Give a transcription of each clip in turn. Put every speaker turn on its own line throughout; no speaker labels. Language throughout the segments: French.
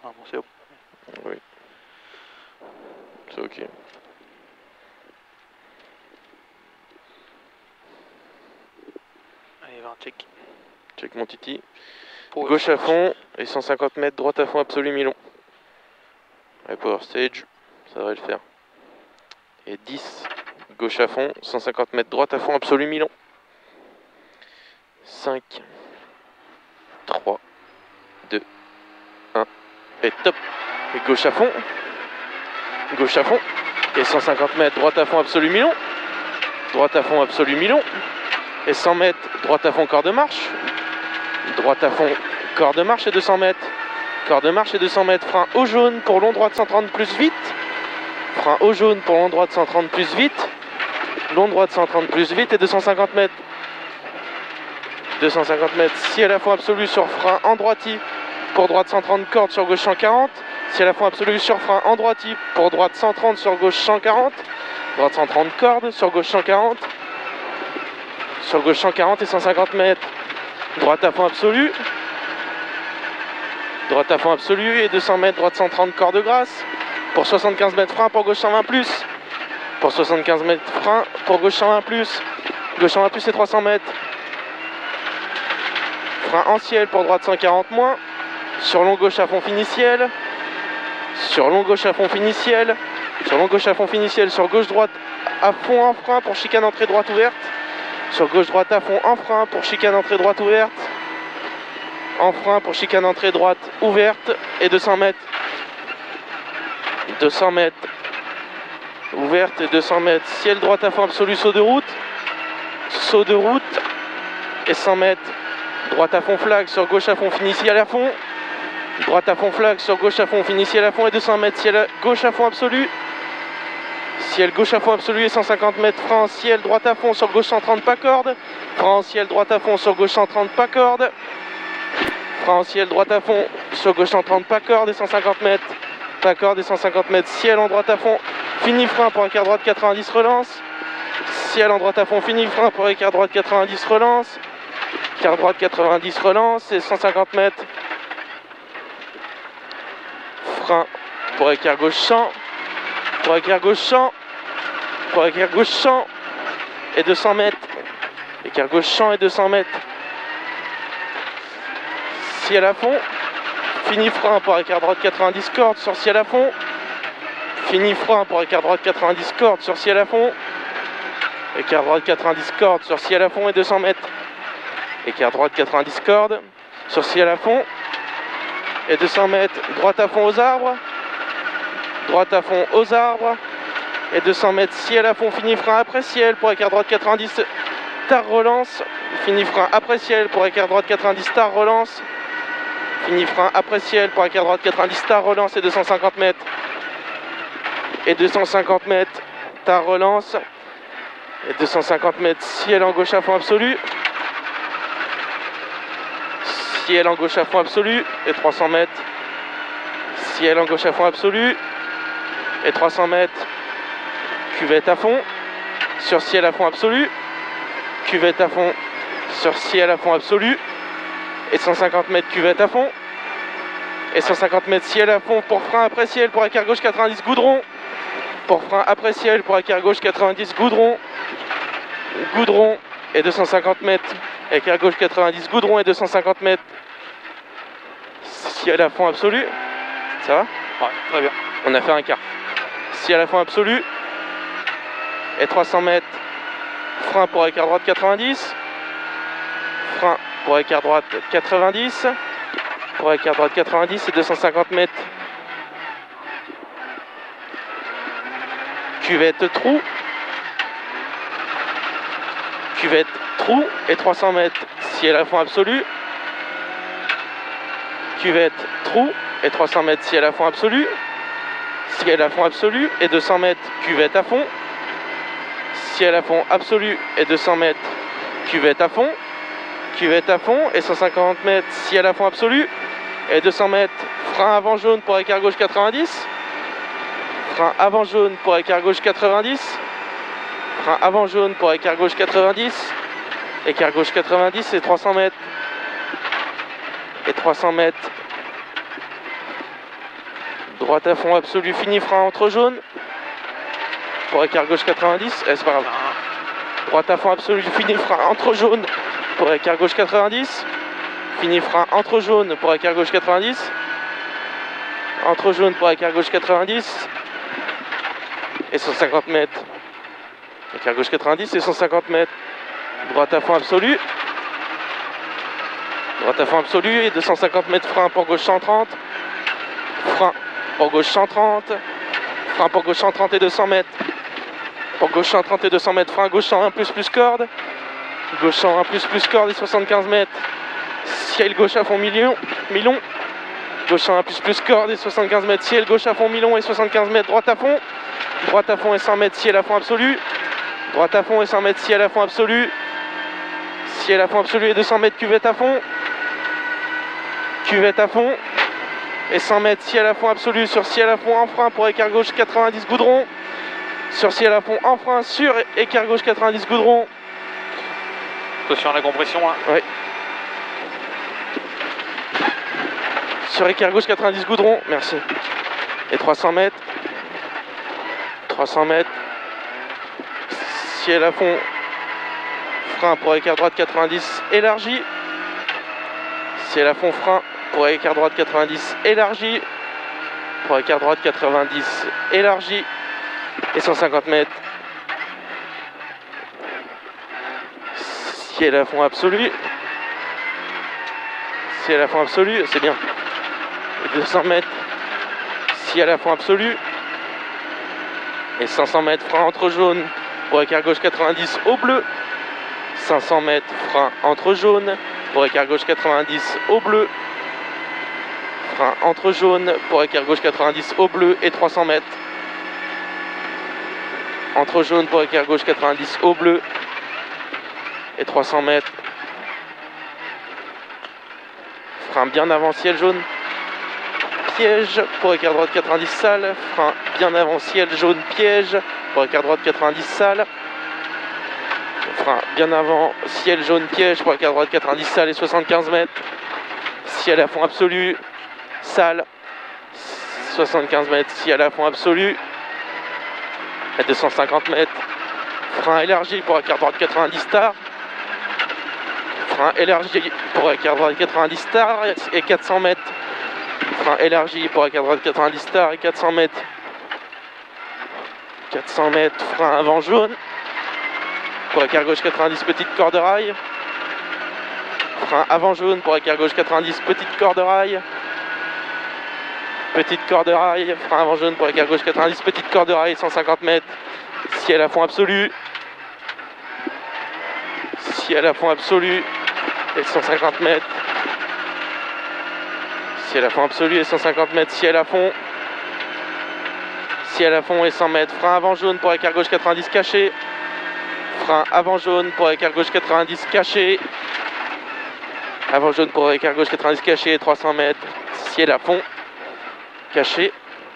Ah bon, c'est bon.
Oui. C'est ok.
Allez, va un check.
Check mon titi.
Pour
Gauche à fond et 150 mètres, droite à fond absolu mi-long. Et power stage, ça devrait le faire. Et 10, gauche à fond, 150 mètres, droite à fond absolu mi-long. 5, 3, 2, 1, et top. Et gauche à fond, et 150 mètres, droite à fond absolu mi-long. Droite à fond absolu mi-long. Et 100 mètres, droite à fond corps de marche. Droite à fond corps de marche et 200 mètres. Corps de marche et 200 mètres. Frein au jaune pour long droit de 130 plus vite. Frein au jaune pour long droit de 130 plus vite. Long droit de 130 plus vite et 250 mètres. 250 mètres. Si à la fois absolu sur frein en droiti pour droite 130 cordes sur gauche 140. Si à la fois absolu sur frein en droiti pour droite 130 sur gauche 140. Droite 130 cordes sur gauche 140. Sur gauche 140 et 150 mètres. Droite à fond absolu. Droite à fond absolu et 200 mètres, droite 130 corps de grâce. Pour 75 mètres frein, pour gauche 120 plus. Pour 75 mètres frein, pour gauche 120 plus. Gauche 120 plus et 300 mètres. Frein en ciel pour droite 140 moins. Sur long gauche à fond fini ciel. Sur long gauche à fond fini ciel. Sur long gauche à fond fini ciel. Sur gauche droite à fond en frein pour chicane entrée droite ouverte. Sur gauche droite à fond en frein pour chicane entrée droite ouverte. En frein pour chicane entrée droite ouverte et 200 mètres. 200 mètres. Ouverte et 200 mètres. Ciel droite à fond absolu, saut de route. Saut de route et 100 mètres. Droite à fond flag sur gauche à fond fini ciel à fond. Droite à fond flag sur gauche à fond fini ciel à fond et 200 mètres. Ciel gauche à fond absolu. Ciel gauche à fond absolu et 150 mètres. Frein en ciel droite à fond sur gauche 130 pas corde. Frein en ciel droite à fond sur gauche 130 pas corde. Frein en ciel droite à fond sur gauche 130 pas corde et 150 mètres. Pas corde et 150 mètres. Ciel en droite à fond. Fini frein pour écart droite 90 relance. Ciel en droite à fond. Fini frein pour écart droite 90 relance. Écart droite 90 relance et 150 mètres. Frein pour écart gauche 100. Pour écart gauche 100. Pour écart gauche 100 et 200 mètres. Écart gauche 100 et 200 mètres. Ciel à fond. Fini frein pour écart droite 90 cordes sur ciel à fond. Fini frein pour écart droite 90 cordes sur ciel à fond. Écart droite 90 cordes sur ciel à fond et 200 mètres. Écart droite 90 cordes sur ciel à fond et 200 mètres. Droite à fond aux arbres. Droite à fond aux arbres et 200 mètres. Ciel à fond, fini frein après ciel pour écart droite 90 tard relance. Fini frein après ciel pour écart droite 90 tard relance. Fini frein après ciel pour écart droite 90 tard relance et 250 mètres. Et 250 mètres tard relance et 250 mètres. Ciel en gauche à fond absolu. Ciel en gauche à fond absolu et 300 mètres. Ciel en gauche à fond absolu et 300 mètres. Cuvette à fond sur ciel à fond absolu. Cuvette à fond sur ciel à fond absolu et 150 mètres cuvette à fond et 150 mètres ciel à fond pour frein après ciel pour écart gauche 90 goudron. Pour frein après ciel pour écart gauche 90 goudron. Goudron et 250 mètres. Écart gauche 90 goudron et 250 mètres. Ciel à fond absolu. Ça va?
Ouais, très bien.
On a fait un quart. Ciel à fond absolu et 300 mètres. Frein pour écart droite 90. Frein pour écart droite 90. Pour écart droite 90 et 250 mètres. Cuvette trou. Cuvette trou et 300 mètres. Ciel à fond absolu. Cuvette trou et 300 mètres. Ciel à fond absolu. Ciel à fond absolu et 200 mètres. Cuvette à fond. Ciel à fond absolu et 200 mètres. Cuvette à fond. Cuvette à fond et 150 mètres. Ciel à fond absolu et 200 mètres. Frein avant jaune pour écart gauche 90. Frein avant jaune pour écart gauche 90. Frein avant jaune pour écart gauche 90. Écart gauche 90 et 300 mètres. Et 300 mètres. Droite à fond absolu, fini frein entre jaune. Pour écart gauche 90. C'est pas grave. Droite à fond absolu, fini frein entre jaune. Pour écart gauche 90. Fini frein entre jaune pour écart gauche 90. Entre jaune pour écart gauche 90. Et 150 mètres. Écart gauche 90 et 150 mètres. Droite à fond absolu. Droite à fond absolu et 250 mètres frein pour gauche 130. Frein pour gauche 130. Frein pour gauche 130 et 200 mètres. Pour gauche 130 et 200 mètres. Frein gauche 120 plus corde. Gauche 120 plus corde et 75 mètres. Ciel gauche à fond Milon. Gauche 120 plus corde et 75 mètres. Ciel gauche à fond Milon et 75 mètres. Droite à fond. Droite à fond et 100 mètres. Ciel à fond absolu. Droite à fond et 100 mètres. Ciel à fond absolu. Ciel à fond absolu et 200 mètres. Cuvette à fond. Cuvette à fond. Et 100 mètres. Ciel à fond absolu sur ciel à fond en frein pour écart gauche 90 goudron. Sur ciel à fond en frein sur écart gauche 90 goudron.
Attention à la compression là.
Oui. Sur écart gauche 90 goudron, merci. Et 300 mètres. 300 mètres. Ciel à fond. Frein pour écart droite 90 élargi. Ciel à fond frein pour écart droite 90 élargi. Pour écart droite 90 élargi. Et 150 mètres. Ciel à fond absolu. Ciel à fond absolu, c'est bien. Et 200 mètres. Ciel à fond absolu. Et 500 mètres frein entre jaune pour écart gauche 90 au bleu. 500 mètres frein entre jaune pour écart gauche 90 au bleu. Frein entre jaune pour écart gauche 90 au bleu et 300 mètres. Entre jaune pour écart gauche 90 au bleu et 300 mètres. Frein bien avant ciel jaune. Piège pour écart droite 90 sale. Frein bien avant ciel jaune piège pour écart droite 90 sale. Frein bien avant ciel jaune piège pour écart droite 90 sale et 75 mètres. Ciel à fond absolu sale. 75 mètres. Ciel à fond absolu. À 250 mètres. Frein élargi pour écart droite 90 star. Frein élargi pour écart droite 90 star et 400 mètres. Frein élargi pour écart droite 90 star et 400 mètres. 400 mètres. Frein avant jaune. Pour écart gauche 90 petite corde rail. Frein avant jaune pour écart gauche 90 petite corde rail. Petite corde rail, frein avant jaune pour écart gauche 90, petite corde rail 150 mètres. Ciel à fond absolu. Ciel à fond absolu et 150 mètres. Ciel à fond absolu et 150 mètres. Ciel à fond. Ciel à fond et 100 mètres. Frein avant jaune pour écart gauche 90 caché. Frein avant jaune pour écart gauche 90 caché. Avant jaune pour écart gauche 90 caché et 300 mètres. Ciel à fond. Caché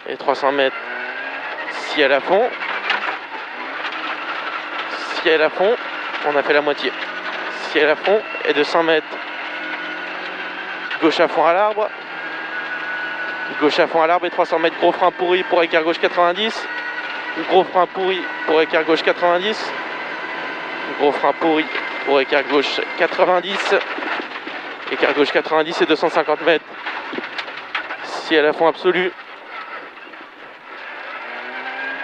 et 300 mètres. Ciel à fond. Ciel à fond. On a fait la moitié. Ciel à fond et 200 mètres. Gauche à fond à l'arbre. Gauche à fond à l'arbre et 300 mètres. Gros frein pourri pour écart gauche 90. Gros frein pourri pour écart gauche 90. Gros frein pourri pour écart gauche 90. Écart gauche 90 et 250 mètres. Ciel à fond absolu.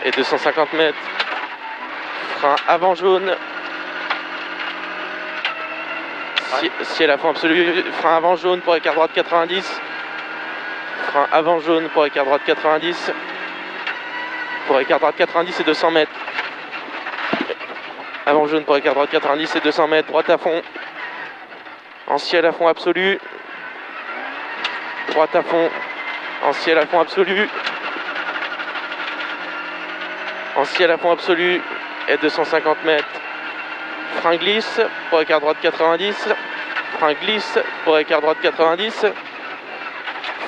Et 250 mètres. Frein avant jaune. Ciel à fond absolu. Frein avant jaune pour écart droite 90. Frein avant jaune pour écart droite 90. Pour écart droite 90 et 200 mètres. Avant jaune pour écart droite 90 et 200 mètres. Droite à fond. En ciel à fond absolu. Droite à fond. En ciel à fond absolu. En ciel à fond absolu et 250 mètres. Frein glisse pour écart droite 90. Frein glisse pour écart droite 90.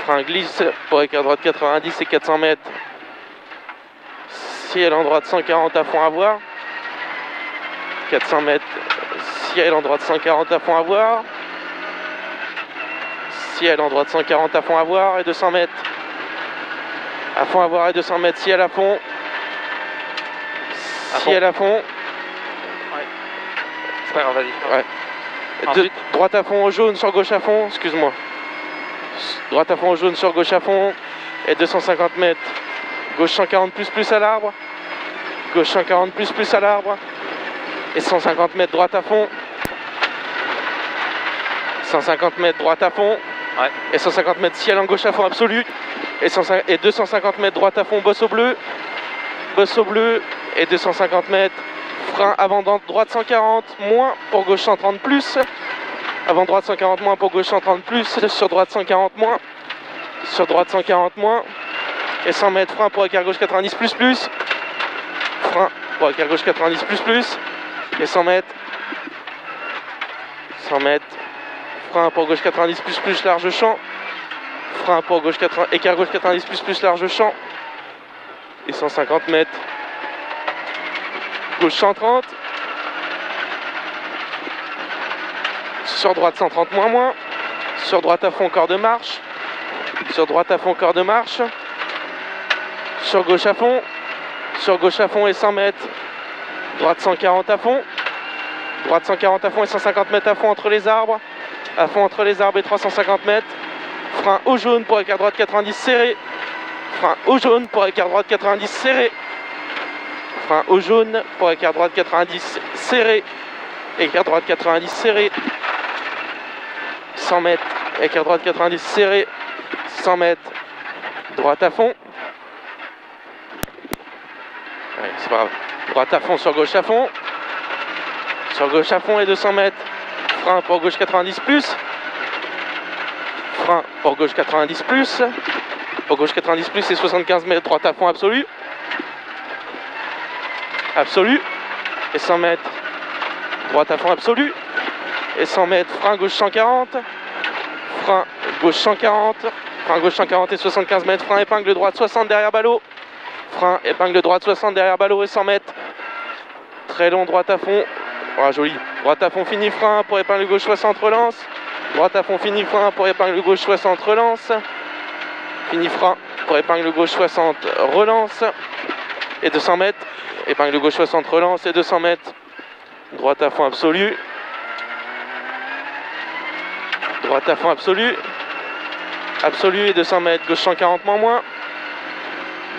Frein glisse pour écart droite 90 et 400 mètres. Ciel en droite 140 à fond à voir. 400 mètres. Ciel en droite 140 à fond à voir. Ciel en droite 140 à fond à voir et 200 mètres. À fond à voir et 200 mètres, ciel à fond. Ciel à fond.
Ouais. C'est pas grave, vas-y.
Ouais.
Ensuite.
Droite à fond au jaune sur gauche à fond, excuse-moi. Droite à fond au jaune sur gauche à fond. Et 250 mètres. Gauche 140 plus à l'arbre. Gauche 140 plus à l'arbre. Et 150 mètres droite à fond. 150 mètres droite à fond.
Ouais.
Et 150 mètres ciel en gauche à fond absolu. Et 250 mètres droite à fond, bosse au bleu. Bosse au bleu. Et 250 mètres. Frein avant droite 140, moins pour gauche 130 plus. Avant droite 140 moins pour gauche 130 plus. Sur droite 140 moins. Sur droite 140 moins. Et 100 mètres frein pour écart gauche 90 plus. Frein pour écart gauche 90 plus. Et 100 mètres. 100 mètres. Frein pour gauche 90 plus large champ. Frein pour gauche 80, écart gauche 90 plus large champ. Et 150 mètres. Gauche 130. Sur droite 130 moins. Sur droite à fond corps de marche. Sur droite à fond corps de marche. Sur gauche à fond. Sur gauche à fond et 100 mètres. Droite 140 à fond. Droite 140 à fond et 150 mètres à fond entre les arbres. À fond entre les arbres et 350 mètres. Frein au jaune pour écart droite 90 serré. Frein au jaune pour écart droite 90 serré. Frein au jaune pour écart droite 90 serré. Écart droite 90 serré. 100 mètres. Écart droite 90 serré. 100 mètres. Droite à fond. Ouais, c'est pas grave. Droite à fond sur gauche à fond. Sur gauche à fond et 200 mètres. Frein pour gauche 90 plus. Frein pour gauche 90 plus. Pour gauche 90 plus et 75 mètres. Droite à fond absolu. Absolu. Et 100 mètres. Droite à fond absolu. Et 100 mètres. Frein gauche 140. Frein gauche 140. Frein gauche 140 et 75 mètres. Frein épingle droite 60 derrière ballot. Frein épingle droite 60 derrière ballot et 100 mètres. Très long droite à fond. Voilà, joli. Droite à fond fini frein pour épingle gauche 60 relance. Droite à fond fini frein pour épingle gauche 60 relance. Fini frein pour épingle gauche 60 relance. Et 200 mètres. Épingle gauche 60 relance et 200 mètres. Droite à fond absolu. Droite à fond absolu. Absolu et 200 mètres. Gauche 140 moins.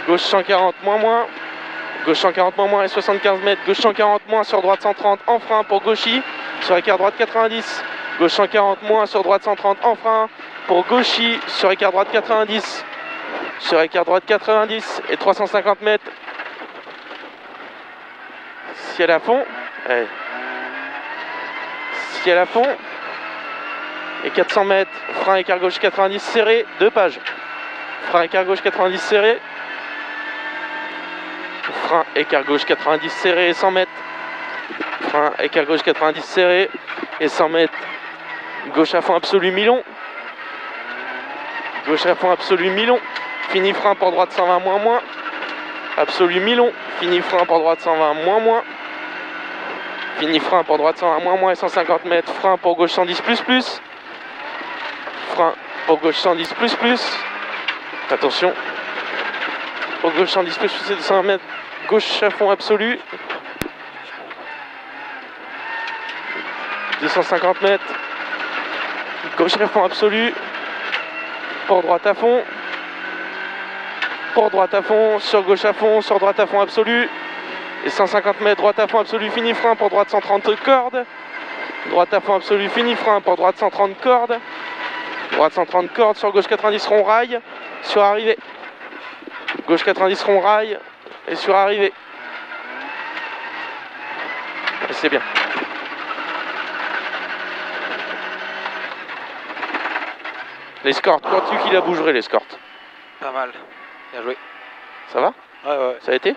Gauche 140 moins. Gauche 140 moins et 75 mètres. Gauche 140 moins sur droite 130 en frein pour gauchy. Sur écart droite 90. Gauche 140 moins sur droite 130 en frein pour gauchy. Sur écart droite 90. Sur écart droite 90 et 350 mètres. Ciel à fond. Allez. Ciel à fond. Et 400 mètres. Frein écart gauche 90 serré. 2 pages. Frein écart gauche 90 serré. Frein écart gauche 90 serré et 100 mètres. Frein écart gauche 90 serré et 100 mètres. Gauche à fond absolu mi-long. Gauche à fond absolu mi-long. Fini frein pour droite 120 moins. Absolu mi-long. Fini frein pour droite 120 moins. Fini frein pour droite 120 moins et 150 mètres. Frein pour gauche 110 plus. Frein pour gauche 110 plus. Attention. Pour gauche 110 plus et 200 mètres. Gauche à fond absolu. 250 mètres. Gauche à fond absolu. Pour droite à fond. Pour droite à fond. Sur gauche à fond. Sur droite à fond absolu. Et 150 mètres. Droite à fond absolu. Fini frein pour droite 130 cordes. Droite à fond absolu. Fini frein pour droite 130 cordes. Droite 130 cordes. Sur gauche 90 rond rail. Sur arrivée. Gauche 90 rond rail. Et sur arrivée. Et c'est bien. L'escorte, crois-tu qu'il a bougeré l'escorte?
Pas mal. Bien joué.
Ça va?
Ouais.
Ça a été?